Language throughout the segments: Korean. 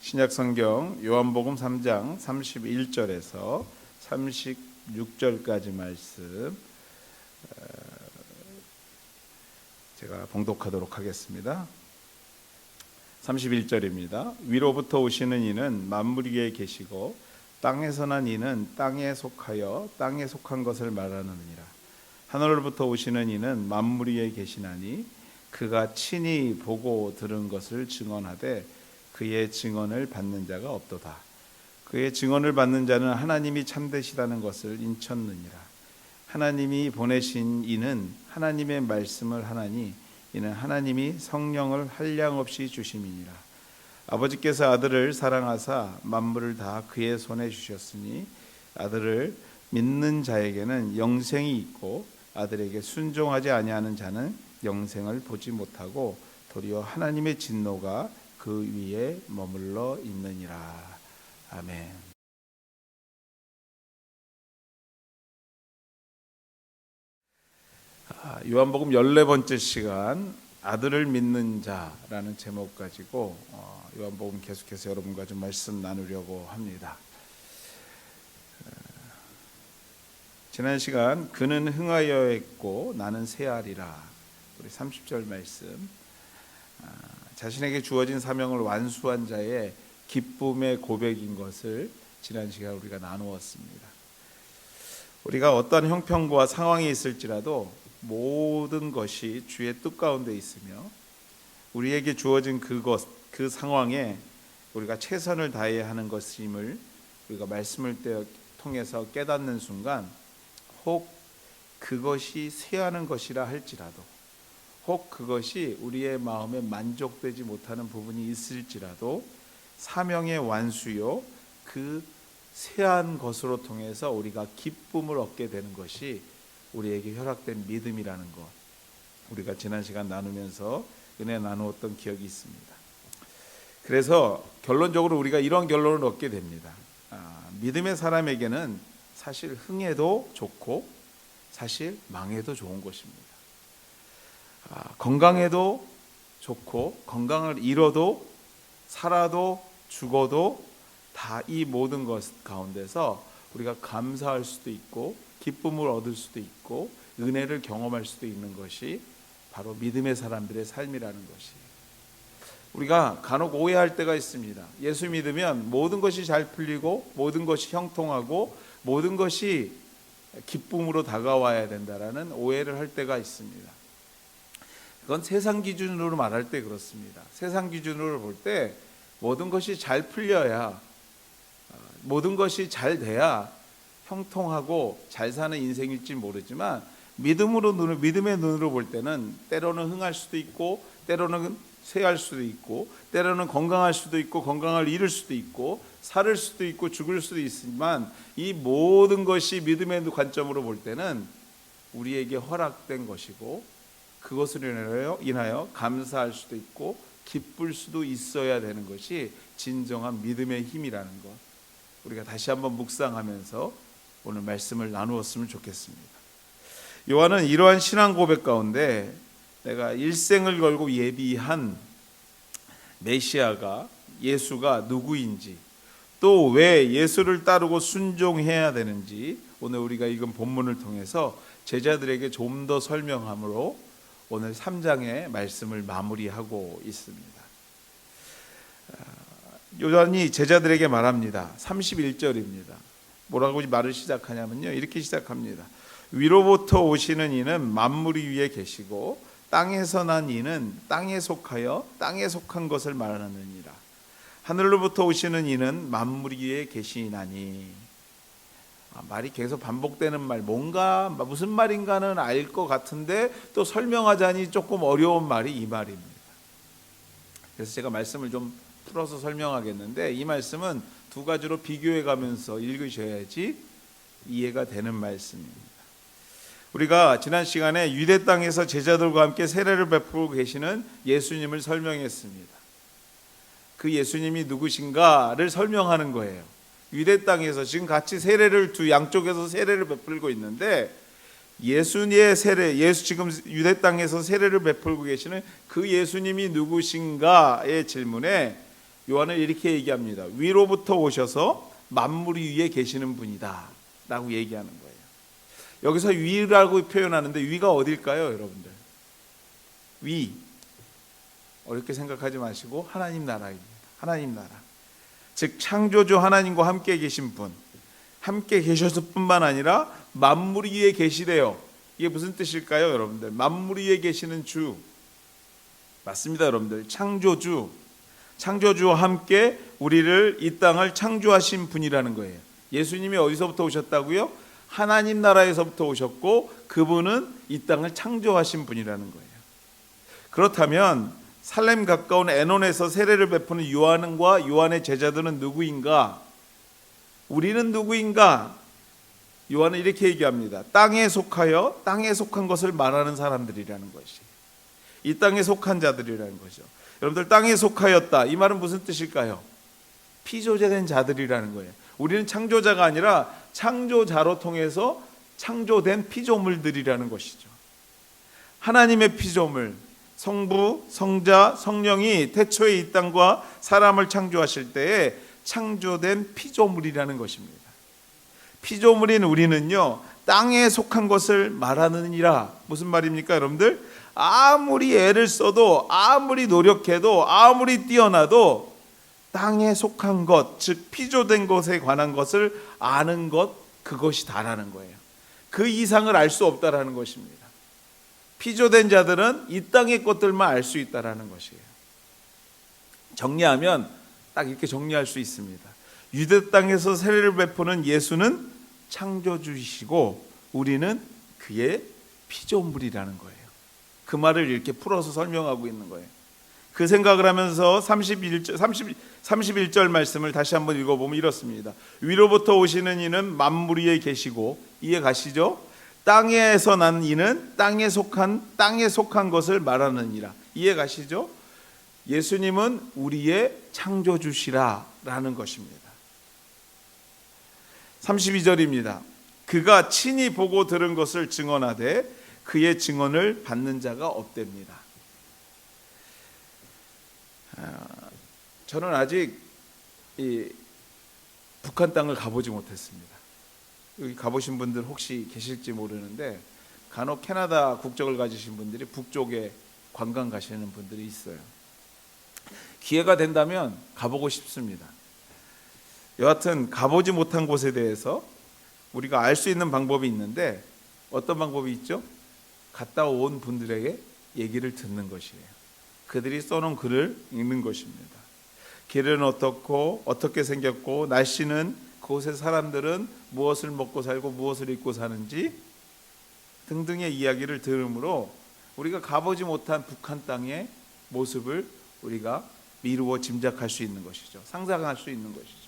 신약성경 요한복음 3장 31절에서 36절까지 말씀 제가 봉독하도록 하겠습니다. 31절입니다. 위로부터 오시는 이는 만물 위에 계시고 땅에서 난 이는 땅에 속하여 땅에 속한 것을 말하느니라. 하늘로부터 오시는 이는 만물 위에 계시나니 그가 친히 보고 들은 것을 증언하되 그의 증언을 받는 자가 없도다. 그의 증언을 받는 자는 하나님이 참되시다는 것을 인쳤느니라. 하나님이 보내신 이는 하나님의 말씀을 하나니 이는 하나님이 성령을 한량없이 주심이니라. 아버지께서 아들을 사랑하사 만물을 다 그의 손에 주셨으니 아들을 믿는 자에게는 영생이 있고 아들에게 순종하지 아니하는 자는 영생을 보지 못하고 도리어 하나님의 진노가 그 위에 머물러 있느니라. 아멘. 요한복음 14번째 시간 아들을 믿는 자라는 제목 가지고 요한복음 계속해서 여러분과 좀 말씀 나누려고 합니다. 지난 시간 그는 흥하여 했고 나는 쇠하리라. 우리 30절 말씀, 자신에게 주어진 사명을 완수한 자의 기쁨의 고백인 것을 지난 시간 우리가 나누었습니다. 우리가 어떤 형편과 상황이 있을지라도 모든 것이 주의 뜻 가운데 있으며 우리에게 주어진 그 상황에 우리가 최선을 다해야 하는 것임을 우리가 말씀을 통해서 깨닫는 순간 혹 그것이 쇠하는 것이라 할지라도 혹 그것이 우리의 마음에 만족되지 못하는 부분이 있을지라도 사명의 완수요 그 쇠한 것으로 통해서 우리가 기쁨을 얻게 되는 것이 우리에게 허락된 믿음이라는 것, 우리가 지난 시간 나누면서 은혜 나누었던 기억이 있습니다. 그래서 결론적으로 우리가 이런 결론을 얻게 됩니다. 믿음의 사람에게는 사실 흥해도 좋고 사실 망해도 좋은 것입니다. 건강해도 좋고 건강을 잃어도 살아도 죽어도 다 이 모든 것 가운데서 우리가 감사할 수도 있고 기쁨을 얻을 수도 있고 은혜를 경험할 수도 있는 것이 바로 믿음의 사람들의 삶이라는 것이. 우리가 간혹 오해할 때가 있습니다. 예수 믿으면 모든 것이 잘 풀리고 모든 것이 형통하고 모든 것이 기쁨으로 다가와야 된다라는 오해를 할 때가 있습니다. 그건 세상 기준으로 말할 때 그렇습니다. 세상 기준으로 볼 때 모든 것이 잘 풀려야, 모든 것이 잘 돼야 형통하고 잘 사는 인생일지 모르지만 믿음의 눈으로 볼 때는 때로는 흥할 수도 있고 때로는 쇠할 수도 있고 때로는 건강할 수도 있고 건강을 잃을 수도 있고 살을 수도 있고 죽을 수도 있지만 이 모든 것이 믿음의 관점으로 볼 때는 우리에게 허락된 것이고 그것으로 인하여 감사할 수도 있고 기쁠 수도 있어야 되는 것이 진정한 믿음의 힘이라는 것, 우리가 다시 한번 묵상하면서 오늘 말씀을 나누었으면 좋겠습니다. 요한은 이러한 신앙 고백 가운데 내가 일생을 걸고 예비한 메시아가 예수가 누구인지 또 왜 예수를 따르고 순종해야 되는지 오늘 우리가 읽은 본문을 통해서 제자들에게 좀 더 설명함으로 오늘 3장의 말씀을 마무리하고 있습니다. 요한이 제자들에게 말합니다. 31절입니다. 뭐라고 말을 시작하냐면요, 이렇게 시작합니다. 위로부터 오시는 이는 만물 위에 계시고 땅에서 난 이는 땅에 속하여 땅에 속한 것을 말하느니라. 하늘로부터 오시는 이는 만물 위에 계시나니. 말이 계속 반복되는 말, 뭔가 무슨 말인가는 알 것 같은데 또 설명하자니 조금 어려운 말이 이 말입니다. 그래서 제가 말씀을 좀 풀어서 설명하겠는데 이 말씀은 두 가지로 비교해 가면서 읽으셔야지 이해가 되는 말씀입니다. 우리가 지난 시간에 유대 땅에서 제자들과 함께 세례를 베풀고 계시는 예수님을 설명했습니다. 그 예수님이 누구신가를 설명하는 거예요. 유대 땅에서 지금 같이 세례를 두 양쪽에서 세례를 베풀고 있는데 예수님의 세례, 예수 지금 유대 땅에서 세례를 베풀고 계시는 그 예수님이 누구신가의 질문에 요한은 이렇게 얘기합니다. 위로부터 오셔서 만물 위에 계시는 분이다 라고 얘기하는 거예요. 여기서 위라고 표현하는데 위가 어딜까요, 여러분들? 위, 어렵게 생각하지 마시고 하나님 나라입니다. 하나님 나라, 즉 창조주 하나님과 함께 계신 분, 함께 계셨을 뿐만 아니라 만물 위에 계시대요. 이게 무슨 뜻일까요, 여러분들? 만물 위에 계시는 주 맞습니다, 여러분들. 창조주와 함께 우리를, 이 땅을 창조하신 분이라는 거예요. 예수님이 어디서부터 오셨다고요? 하나님 나라에서부터 오셨고, 그분은 이 땅을 창조하신 분이라는 거예요. 그렇다면 살렘 가까운 에논에서 세례를 베푸는 요한과 요한의 제자들은 누구인가? 우리는 누구인가? 요한은 이렇게 얘기합니다. 땅에 속하여 땅에 속한 것을 말하는 사람들이라는 것이, 이 땅에 속한 자들이라는 거죠. 여러분들, 땅에 속하였다, 이 말은 무슨 뜻일까요? 피조자된 자들이라는 거예요. 우리는 창조자가 아니라 창조자로 통해서 창조된 피조물들이라는 것이죠. 하나님의 피조물, 성부, 성자, 성령이 태초에 이 땅과 사람을 창조하실 때에 창조된 피조물이라는 것입니다. 피조물인 우리는요, 땅에 속한 것을 말하느니라. 무슨 말입니까, 여러분들? 아무리 애를 써도, 아무리 노력해도, 아무리 뛰어나도 땅에 속한 것, 즉 피조된 것에 관한 것을 아는 것, 그것이 다라는 거예요. 그 이상을 알 수 없다라는 것입니다. 피조된 자들은 이 땅의 것들만 알 수 있다라는 것이에요. 정리하면 딱 이렇게 정리할 수 있습니다. 유대 땅에서 세례를 베푸는 예수는 창조주이시고 우리는 그의 피조물이라는 거예요. 그 말을 이렇게 풀어서 설명하고 있는 거예요. 그 생각을 하면서 31절 말씀을 다시 한번 읽어보면 이렇습니다. 위로부터 오시는 이는 만물 위에 계시고, 이해 가시죠? 땅에서 난 이는 땅에 속한 것을 말하느니라. 이해 가시죠? 예수님은 우리의 창조주시라라는 것입니다. 32절입니다. 그가 친히 보고 들은 것을 증언하되 그의 증언을 받는 자가 없답니다. 저는 아직 이 북한 땅을 가보지 못했습니다. 여기 가보신 분들 혹시 계실지 모르는데, 간혹 캐나다 국적을 가지신 분들이 북쪽에 관광 가시는 분들이 있어요. 기회가 된다면 가보고 싶습니다. 여하튼 가보지 못한 곳에 대해서 우리가 알 수 있는 방법이 있는데, 어떤 방법이 있죠? 갔다 온 분들에게 얘기를 듣는 것이에요. 그들이 써놓은 글을 읽는 것입니다. 길은 어떻고 어떻게 생겼고, 날씨는, 그곳의 사람들은 무엇을 먹고 살고 무엇을 입고 사는지 등등의 이야기를 들으므로 우리가 가보지 못한 북한 땅의 모습을 우리가 미루어 짐작할 수 있는 것이죠. 상상할 수 있는 것이죠.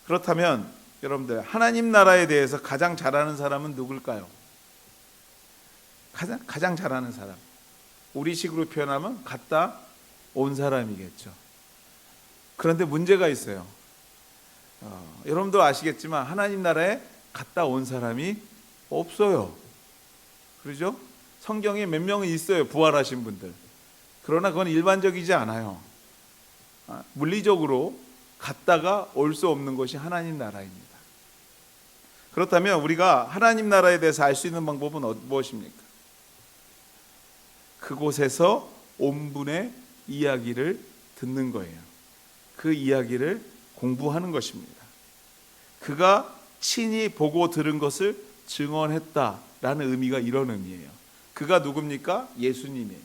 그렇다면 여러분들, 하나님 나라에 대해서 가장 잘 아는 사람은 누굴까요? 가장 잘 아는 사람, 우리식으로 표현하면 갔다 온 사람이겠죠. 그런데 문제가 있어요. 여러분도 아시겠지만 하나님 나라에 갔다 온 사람이 없어요. 그렇죠? 성경에 몇 명은 있어요, 부활하신 분들. 그러나 그건 일반적이지 않아요. 물리적으로 갔다가 올 수 없는 것이 하나님 나라입니다. 그렇다면 우리가 하나님 나라에 대해서 알 수 있는 방법은 무엇입니까? 그곳에서 온 분의 이야기를 듣는 거예요. 그 이야기를 공부하는 것입니다. 그가 친히 보고 들은 것을 증언했다라는 의미가 이런 의미예요. 그가 누굽니까? 예수님이에요.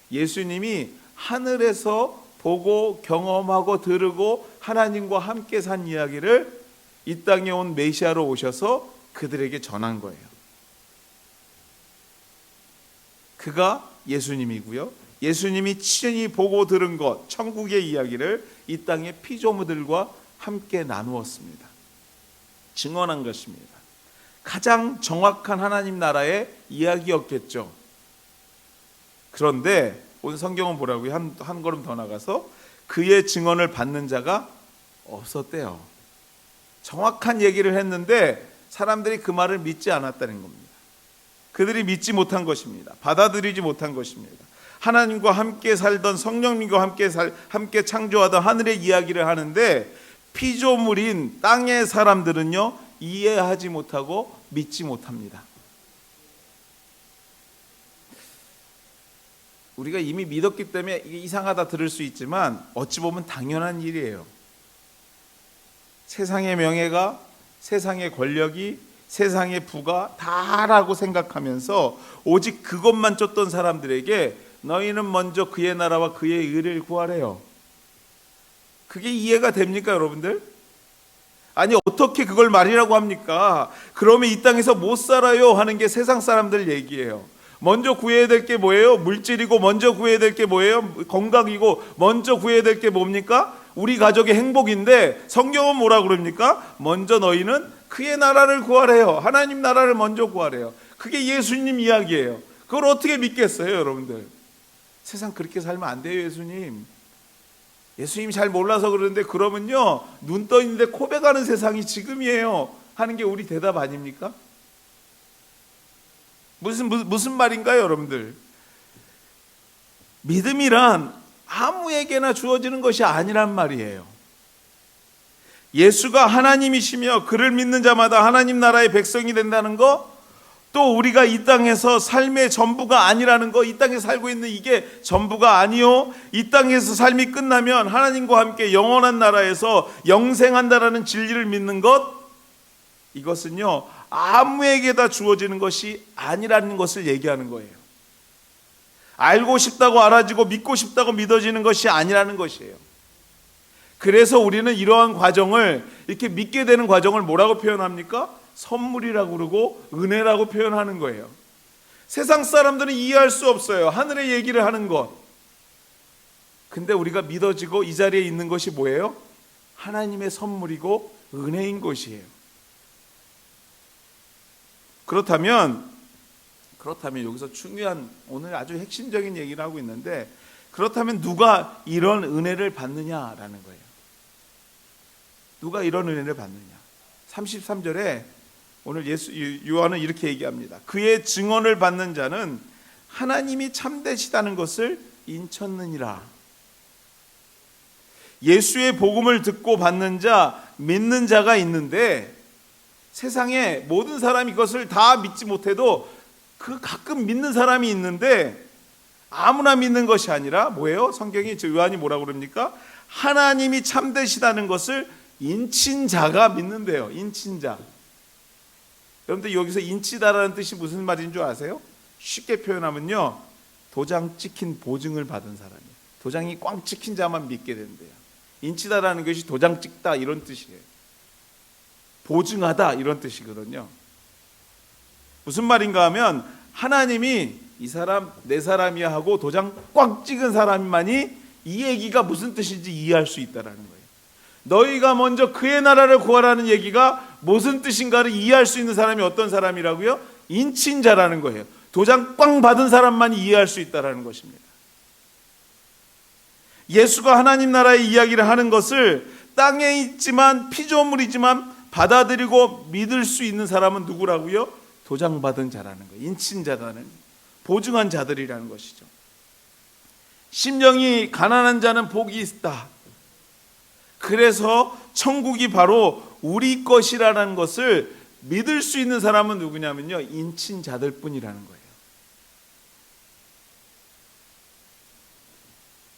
예수님이 하늘에서 보고 경험하고 들으고 하나님과 함께 산 이야기를 이 땅에 온 메시아로 오셔서 그들에게 전한 거예요. 그가 예수님이고요. 예수님이 친히 보고 들은 것, 천국의 이야기를 이 땅의 피조물들과 함께 나누었습니다. 증언한 것입니다. 가장 정확한 하나님 나라의 이야기였겠죠. 그런데 오늘 성경은 뭐라고요? 한 걸음 더 나가서 그의 증언을 받는 자가 없었대요. 정확한 얘기를 했는데 사람들이 그 말을 믿지 않았다는 겁니다. 그들이 믿지 못한 것입니다. 받아들이지 못한 것입니다. 하나님과 함께 살던 성령님과 함께 창조하던 하늘의 이야기를 하는데 피조물인 땅의 사람들은요 이해하지 못하고 믿지 못합니다. 우리가 이미 믿었기 때문에 이게 이상하다 들을 수 있지만 어찌 보면 당연한 일이에요. 세상의 명예가, 세상의 권력이, 세상의 부가 다라고 생각하면서 오직 그것만 쫓던 사람들에게 너희는 먼저 그의 나라와 그의 의를 구하래요. 그게 이해가 됩니까, 여러분들? 아니 어떻게 그걸 말이라고 합니까? 그러면 이 땅에서 못 살아요 하는 게 세상 사람들 얘기예요. 먼저 구해야 될 게 뭐예요? 물질이고 먼저 구해야 될 게 뭐예요? 건강이고 먼저 구해야 될 게 뭡니까? 우리 가족의 행복인데 성경은 뭐라 그럽니까? 먼저 너희는 그의 나라를 구하래요. 하나님 나라를 먼저 구하래요. 그게 예수님 이야기예요. 그걸 어떻게 믿겠어요, 여러분들? 세상 그렇게 살면 안 돼요, 예수님. 예수님 잘 몰라서 그러는데 그러면요 눈 떠 있는데 코베가는 세상이 지금이에요 하는 게 우리 대답 아닙니까? 무슨 말인가요, 여러분들? 믿음이란 아무에게나 주어지는 것이 아니란 말이에요. 예수가 하나님이시며 그를 믿는 자마다 하나님 나라의 백성이 된다는 거, 또 우리가 이 땅에서 삶의 전부가 아니라는 거, 이 땅에 살고 있는 이게 전부가 아니요, 이 땅에서 삶이 끝나면 하나님과 함께 영원한 나라에서 영생한다라는 진리를 믿는 것, 이것은요 아무에게 다 주어지는 것이 아니라는 것을 얘기하는 거예요. 알고 싶다고 알아지고 믿고 싶다고 믿어지는 것이 아니라는 것이에요. 그래서 우리는 이러한 과정을, 이렇게 믿게 되는 과정을 뭐라고 표현합니까? 선물이라고 그러고 은혜라고 표현하는 거예요. 세상 사람들은 이해할 수 없어요, 하늘의 얘기를 하는 것. 근데 우리가 믿어지고 이 자리에 있는 것이 뭐예요? 하나님의 선물이고 은혜인 것이에요. 그렇다면 여기서 중요한, 오늘 아주 핵심적인 얘기를 하고 있는데, 그렇다면 누가 이런 은혜를 받느냐라는 거예요. 누가 이런 은혜를 받느냐? 33절에 오늘 요한은 이렇게 얘기합니다. 그의 증언을 받는 자는 하나님이 참되시다는 것을 인쳤느니라. 예수의 복음을 듣고 받는 자, 믿는 자가 있는데 세상에 모든 사람이 이것을 다 믿지 못해도 그 가끔 믿는 사람이 있는데 아무나 믿는 것이 아니라 뭐예요? 성경이 요한이 뭐라고 그럽니까? 하나님이 참되시다는 것을 인친 자가 믿는데요. 인친 자. 여러분들 여기서 인치다라는 뜻이 무슨 말인 줄 아세요? 쉽게 표현하면요, 도장 찍힌 보증을 받은 사람이에요. 도장이 꽝 찍힌 자만 믿게 된대요. 인치다라는 것이 도장 찍다 이런 뜻이에요. 보증하다 이런 뜻이거든요. 무슨 말인가 하면 하나님이 이 사람 내 사람이야 하고 도장 꽉 찍은 사람만이 이 얘기가 무슨 뜻인지 이해할 수 있다라는 거예요. 너희가 먼저 그의 나라를 구하라는 얘기가 무슨 뜻인가를 이해할 수 있는 사람이 어떤 사람이라고요? 인친자라는 거예요. 도장 꽝 받은 사람만이 이해할 수 있다라는 것입니다. 예수가 하나님 나라의 이야기를 하는 것을 땅에 있지만 피조물이지만 받아들이고 믿을 수 있는 사람은 누구라고요? 도장 받은 자라는 거예요. 인친자라는, 보증한 자들이라는 것이죠. 심령이 가난한 자는 복이 있다. 그래서 천국이 바로 우리 것이라는 것을 믿을 수 있는 사람은 누구냐면요, 인친자들 뿐이라는 거예요.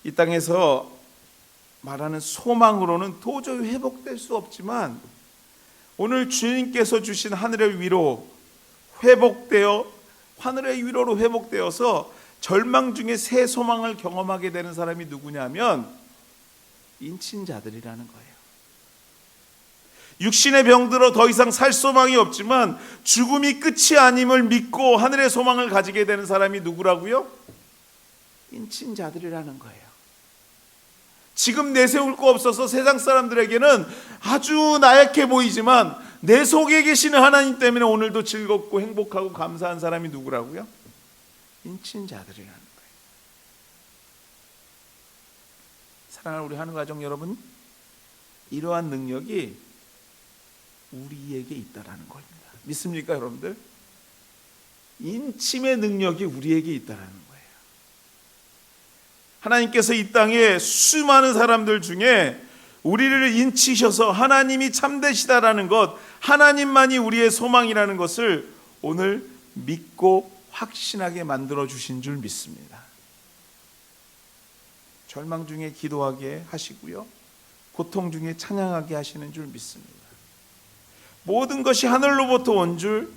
이 땅에서 말하는 소망으로는 도저히 회복될 수 없지만 오늘 주님께서 주신 하늘의 위로 회복되어, 하늘의 위로로 회복되어서 절망 중에 새 소망을 경험하게 되는 사람이 누구냐면 인친자들이라는 거예요. 육신의 병들어 더 이상 살 소망이 없지만 죽음이 끝이 아님을 믿고 하늘의 소망을 가지게 되는 사람이 누구라고요? 인친자들이라는 거예요. 지금 내세울 거 없어서 세상 사람들에게는 아주 나약해 보이지만 내 속에 계시는 하나님 때문에 오늘도 즐겁고 행복하고 감사한 사람이 누구라고요? 인친자들이라는 거예요. 사랑하는 우리 하늘가족 여러분, 이러한 능력이 우리에게 있다라는 겁니다. 믿습니까, 여러분들? 인침의 능력이 우리에게 있다라는 거예요. 하나님께서 이 땅에 수많은 사람들 중에 우리를 인치셔서 하나님이 참되시다라는 것, 하나님만이 우리의 소망이라는 것을 오늘 믿고 확신하게 만들어 주신 줄 믿습니다. 절망 중에 기도하게 하시고요, 고통 중에 찬양하게 하시는 줄 믿습니다. 모든 것이 하늘로부터 온 줄,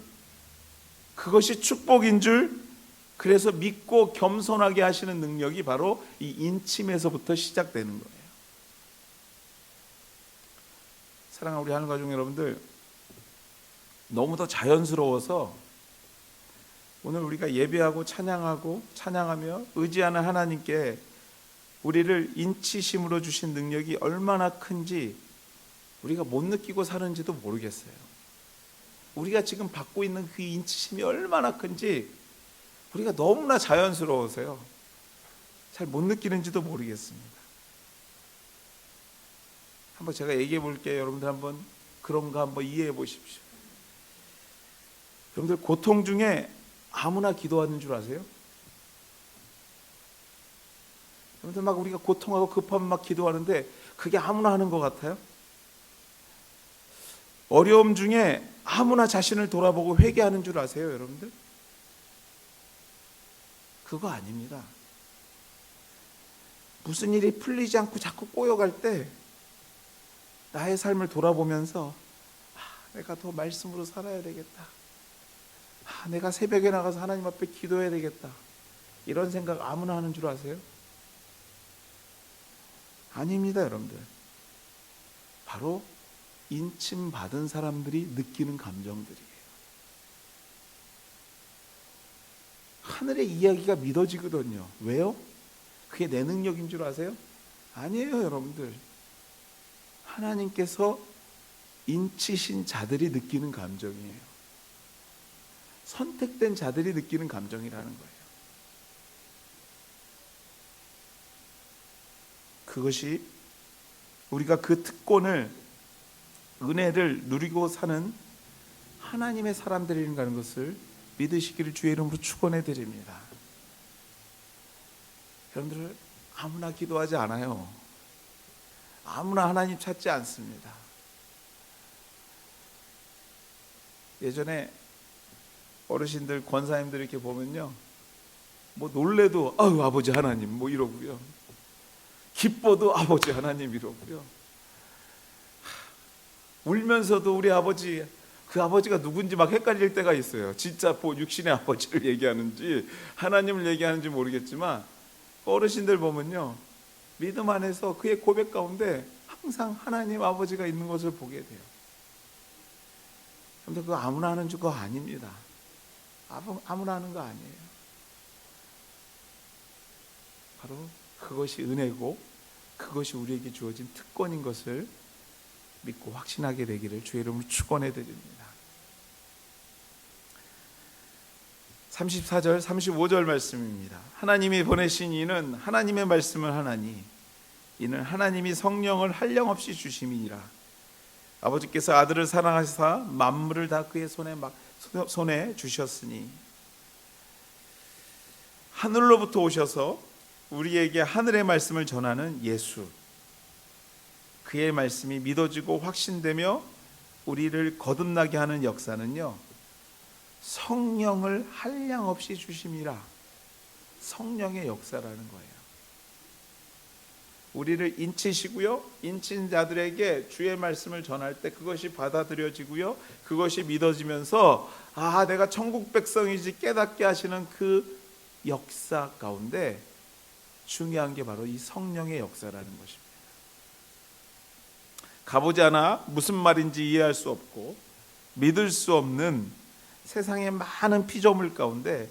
그것이 축복인 줄, 그래서 믿고 겸손하게 하시는 능력이 바로 이 인침에서부터 시작되는 거예요. 사랑하는 우리 하늘 가족 여러분들, 너무도 자연스러워서 오늘 우리가 예배하고 찬양하며 의지하는 하나님께 우리를 인치심으로 주신 능력이 얼마나 큰지 우리가 못 느끼고 사는지도 모르겠어요. 우리가 지금 받고 있는 그 인치심이 얼마나 큰지 우리가 너무나 자연스러워서요, 잘 못 느끼는지도 모르겠습니다. 한번 제가 얘기해 볼게요. 여러분들 한번 그런 거 한번 이해해 보십시오. 여러분들 고통 중에 아무나 기도하는 줄 아세요? 여러분들 막 우리가 고통하고 급하면 막 기도하는데 그게 아무나 하는 것 같아요? 어려움 중에 아무나 자신을 돌아보고 회개하는 줄 아세요, 여러분들? 그거 아닙니다. 무슨 일이 풀리지 않고 자꾸 꼬여갈 때 나의 삶을 돌아보면서 내가 더 말씀으로 살아야 되겠다, 내가 새벽에 나가서 하나님 앞에 기도해야 되겠다, 이런 생각 아무나 하는 줄 아세요? 아닙니다, 여러분들. 바로 인침 받은 사람들이 느끼는 감정들이에요. 하늘의 이야기가 믿어지거든요. 왜요? 그게 내 능력인 줄 아세요? 아니에요, 여러분들. 하나님께서 인치신 자들이 느끼는 감정이에요. 선택된 자들이 느끼는 감정이라는 거예요. 그것이 우리가 그 특권을, 은혜를 누리고 사는 하나님의 사람들이라는 것을 믿으시기를 주의 이름으로 축원해 드립니다. 여러분들 아무나 기도하지 않아요. 아무나 하나님 찾지 않습니다. 예전에 어르신들, 권사님들 이렇게 보면요, 뭐 놀래도 아유 아버지 하나님 뭐 이러고요, 기뻐도 아버지 하나님 이러고요, 울면서도 우리 아버지, 그 아버지가 누군지 막 헷갈릴 때가 있어요. 진짜 육신의 아버지를 얘기하는지 하나님을 얘기하는지 모르겠지만 어르신들 보면요, 믿음 안에서 그의 고백 가운데 항상 하나님 아버지가 있는 것을 보게 돼요. 그런데 그거 아무나 하는 거 아닙니다. 아무나 하는 거 아니에요. 바로 그것이 은혜고 그것이 우리에게 주어진 특권인 것을 믿고 확신하게 되기를 주의 이름으로 축원해 드립니다. 34절 35절 말씀입니다. 하나님이 보내신 이는 하나님의 말씀을 하나니 이는 하나님이 성령을 한량없이 주심이니라. 아버지께서 아들을 사랑하시사 만물을 다 그의 손에 주셨으니, 하늘로부터 오셔서 우리에게 하늘의 말씀을 전하는 예수, 그의 말씀이 믿어지고 확신되며 우리를 거듭나게 하는 역사는요, 성령을 한량없이 주심이라. 성령의 역사라는 거예요. 우리를 인치시고요, 인친 자들에게 주의 말씀을 전할 때 그것이 받아들여지고요, 그것이 믿어지면서 내가 천국 백성이지 깨닫게 하시는 그 역사 가운데 중요한 게 바로 이 성령의 역사라는 것입니다. 가보지 않아 무슨 말인지 이해할 수 없고 믿을 수 없는 세상의 많은 피조물 가운데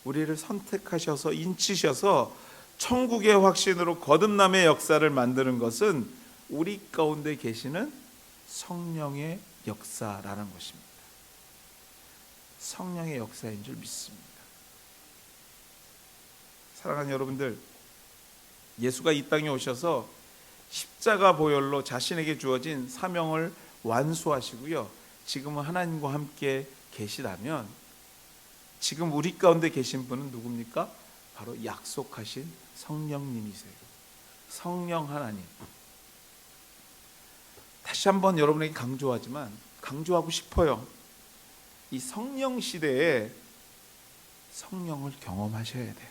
우리를 선택하셔서 인치셔서 천국의 확신으로 거듭남의 역사를 만드는 것은 우리 가운데 계시는 성령의 역사라는 것입니다. 성령의 역사인 줄 믿습니다. 사랑하는 여러분들, 예수가 이 땅에 오셔서 십자가 보혈로 자신에게 주어진 사명을 완수하시고요, 지금은 하나님과 함께 계시다면 지금 우리 가운데 계신 분은 누굽니까? 바로 약속하신 성령님이세요. 성령 하나님. 다시 한번 여러분에게 강조하고 싶어요. 이 성령 시대에 성령을 경험하셔야 돼요.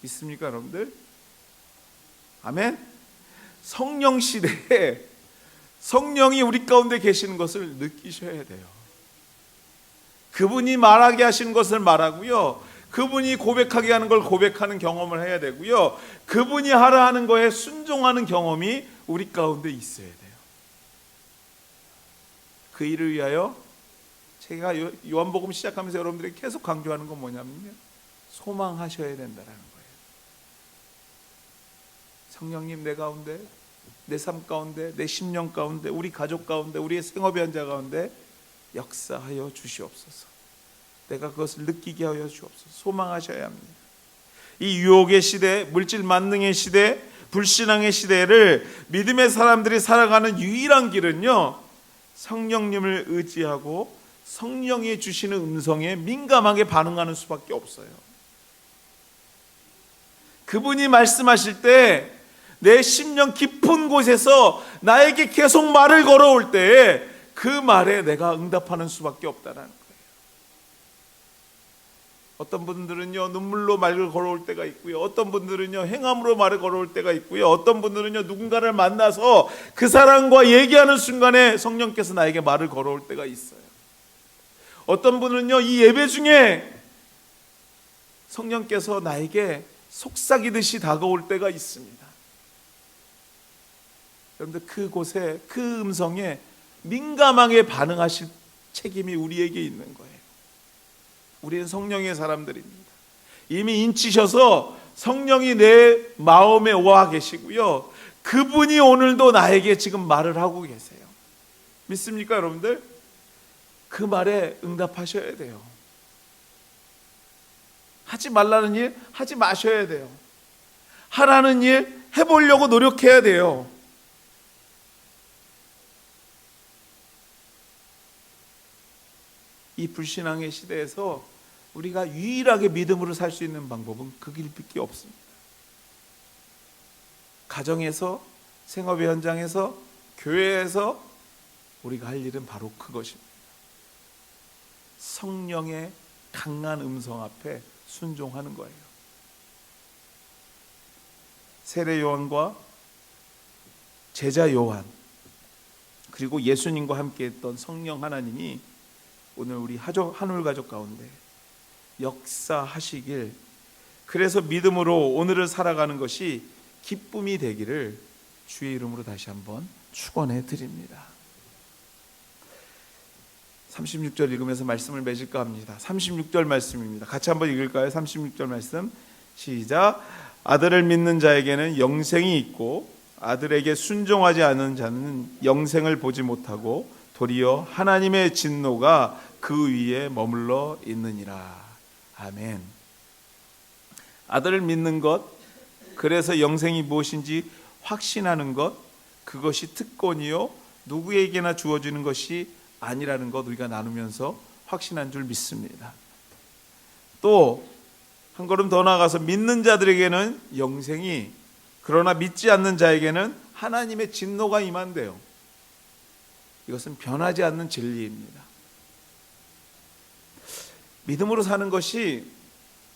믿습니까, 여러분들? 아멘. 성령 시대에 성령이 우리 가운데 계시는 것을 느끼셔야 돼요. 그분이 말하게 하시는 것을 말하고요, 그분이 고백하게 하는 걸 고백하는 경험을 해야 되고요, 그분이 하라 하는 거에 순종하는 경험이 우리 가운데 있어야 돼요. 그 일을 위하여 제가 요한복음 시작하면서 여러분들에게 계속 강조하는 건 뭐냐면요, 소망하셔야 된다는 거예요. 성령님 내 가운데, 내 삶 가운데, 내 심령 가운데, 우리 가족 가운데, 우리의 생업의 현장 가운데 역사하여 주시옵소서. 내가 그것을 느끼게 하여 주옵소서. 소망하셔야 합니다. 이 유혹의 시대, 물질 만능의 시대, 불신앙의 시대를 믿음의 사람들이 살아가는 유일한 길은요, 성령님을 의지하고 성령이 주시는 음성에 민감하게 반응하는 수밖에 없어요. 그분이 말씀하실 때 내 심령 깊은 곳에서 나에게 계속 말을 걸어올 때에 그 말에 내가 응답하는 수밖에 없다는 거예요. 어떤 분들은요, 눈물로 말을 걸어올 때가 있고요, 어떤 분들은요, 행함으로 말을 걸어올 때가 있고요, 어떤 분들은요, 누군가를 만나서 그 사람과 얘기하는 순간에 성령께서 나에게 말을 걸어올 때가 있어요. 어떤 분은요, 이 예배 중에 성령께서 나에게 속삭이듯이 다가올 때가 있습니다. 여러분들, 그곳에, 그 음성에 민감하게 반응하실 책임이 우리에게 있는 거예요. 우리는 성령의 사람들입니다. 이미 인치셔서 성령이 내 마음에 와 계시고요, 그분이 오늘도 나에게 지금 말을 하고 계세요. 믿습니까, 여러분들? 그 말에 응답하셔야 돼요. 하지 말라는 일 하지 마셔야 돼요. 하라는 일 해보려고 노력해야 돼요. 이 불신앙의 시대에서 우리가 유일하게 믿음으로 살 수 있는 방법은 그 길밖에 없습니다. 가정에서, 생업의 현장에서, 교회에서 우리가 할 일은 바로 그것입니다. 성령의 강한 음성 앞에 순종하는 거예요. 세례 요한과 제자 요한, 그리고 예수님과 함께 했던 성령 하나님이 오늘 우리 한울 가족 가운데 역사하시길, 그래서 믿음으로 오늘을 살아가는 것이 기쁨이 되기를 주의 이름으로 다시 한번 축원해 드립니다. 36절 읽으면서 말씀을 맺을까 합니다. 36절 말씀입니다. 같이 한번 읽을까요? 36절 말씀 시작. 아들을 믿는 자에게는 영생이 있고 아들에게 순종하지 않은 자는 영생을 보지 못하고 도리어 하나님의 진노가 그 위에 머물러 있느니라. 아멘. 아들을 믿는 것, 그래서 영생이 무엇인지 확신하는 것, 그것이 특권이요 누구에게나 주어지는 것이 아니라는 것 우리가 나누면서 확신한 줄 믿습니다. 또 한 걸음 더 나아가서 믿는 자들에게는 영생이, 그러나 믿지 않는 자에게는 하나님의 진노가 임한대요. 이것은 변하지 않는 진리입니다. 믿음으로 사는 것이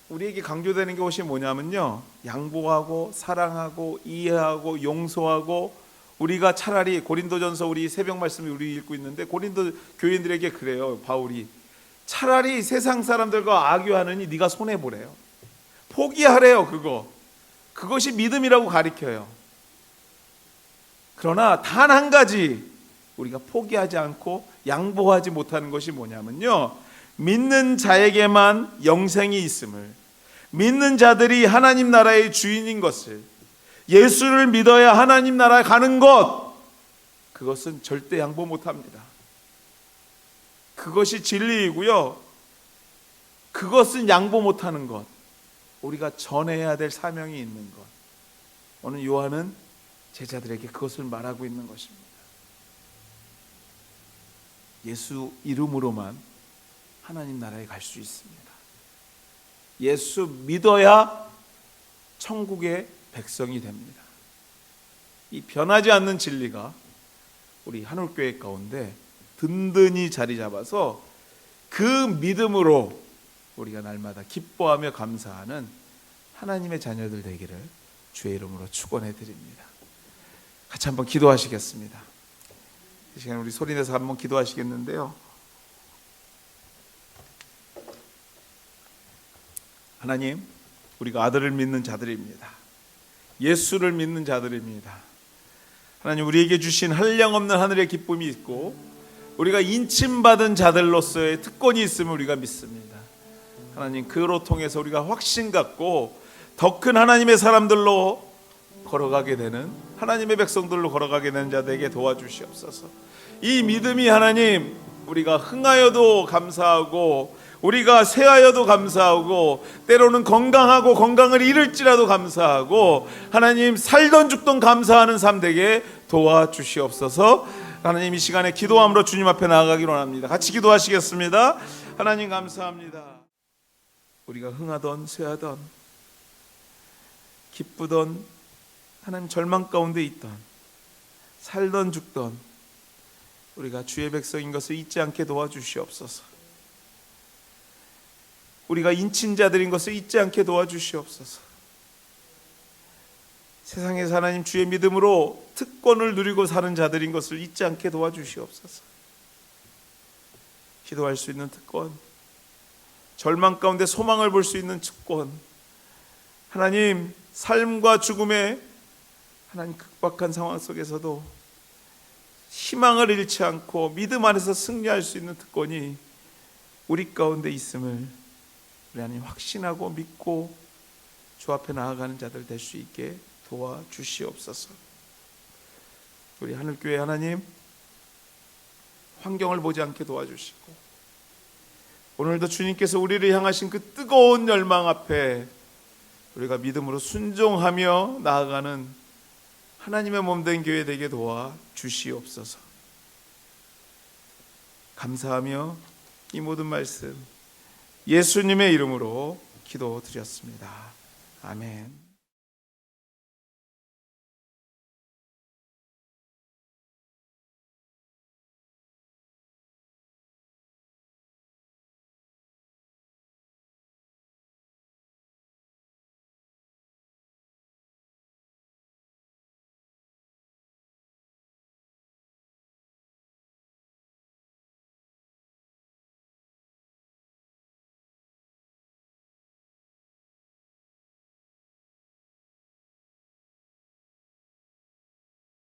우리에게 강조되는 것이 뭐냐면요, 양보하고 사랑하고 이해하고 용서하고, 우리가 차라리 고린도전서 우리 새벽 말씀을 우리 읽고 있는데 고린도 교인들에게 그래요. 바울이 차라리 세상 사람들과 악유하느니 네가 손해보래요. 포기하래요. 그것이 믿음이라고 가르쳐요. 그러나 단 한 가지 우리가 포기하지 않고 양보하지 못하는 것이 뭐냐면요, 믿는 자에게만 영생이 있음을, 믿는 자들이 하나님 나라의 주인인 것을, 예수를 믿어야 하나님 나라에 가는 것, 그것은 절대 양보 못합니다. 그것이 진리이고요, 그것은 양보 못하는 것, 우리가 전해야 될 사명이 있는 것. 오늘 요한은 제자들에게 그것을 말하고 있는 것입니다. 예수 이름으로만 하나님 나라에 갈 수 있습니다. 예수 믿어야 천국의 백성이 됩니다. 이 변하지 않는 진리가 우리 한울교회 가운데 든든히 자리 잡아서 그 믿음으로 우리가 날마다 기뻐하며 감사하는 하나님의 자녀들 되기를 주의 이름으로 축원해 드립니다. 같이 한번 기도하시겠습니다. 이 시간 우리 소리내서 한번 기도하시겠는데요. 하나님, 우리가 아들을 믿는 자들입니다. 예수를 믿는 자들입니다. 하나님, 우리에게 주신 한량없는 하늘의 기쁨이 있고 우리가 인침받은 자들로서의 특권이 있음을 우리가 믿습니다. 하나님, 그로 통해서 우리가 확신 갖고 더 큰 하나님의 사람들로 걸어가게 되는, 하나님의 백성들로 걸어가게 되는 자들에게 도와주시옵소서. 이 믿음이 하나님, 우리가 흥하여도 감사하고 우리가 쇠하여도 감사하고 때로는 건강하고 건강을 잃을지라도 감사하고 하나님, 살던 죽던 감사하는 삶 되게 도와주시옵소서. 하나님, 이 시간에 기도함으로 주님 앞에 나아가기로 합니다. 같이 기도하시겠습니다. 하나님, 감사합니다. 우리가 흥하던 쇠하던 기쁘던 하나님, 절망 가운데 있던 살던 죽던 우리가 주의 백성인 것을 잊지 않게 도와주시옵소서. 우리가 인친 자들인 것을 잊지 않게 도와주시옵소서. 세상에서 하나님 주의 믿음으로 특권을 누리고 사는 자들인 것을 잊지 않게 도와주시옵소서. 기도할 수 있는 특권, 절망 가운데 소망을 볼 수 있는 특권, 하나님 삶과 죽음의 하나님 극박한 상황 속에서도 희망을 잃지 않고 믿음 안에서 승리할 수 있는 특권이 우리 가운데 있음을 우리 하나님 확신하고 믿고 주 앞에 나아가는 자들 될 수 있게 도와주시옵소서. 우리 하늘교회 하나님, 환경을 보지 않게 도와주시고 오늘도 주님께서 우리를 향하신 그 뜨거운 열망 앞에 우리가 믿음으로 순종하며 나아가는 하나님의 몸된 교회 되게 도와주시옵소서. 감사하며 이 모든 말씀 예수님의 이름으로 기도드렸습니다. 아멘.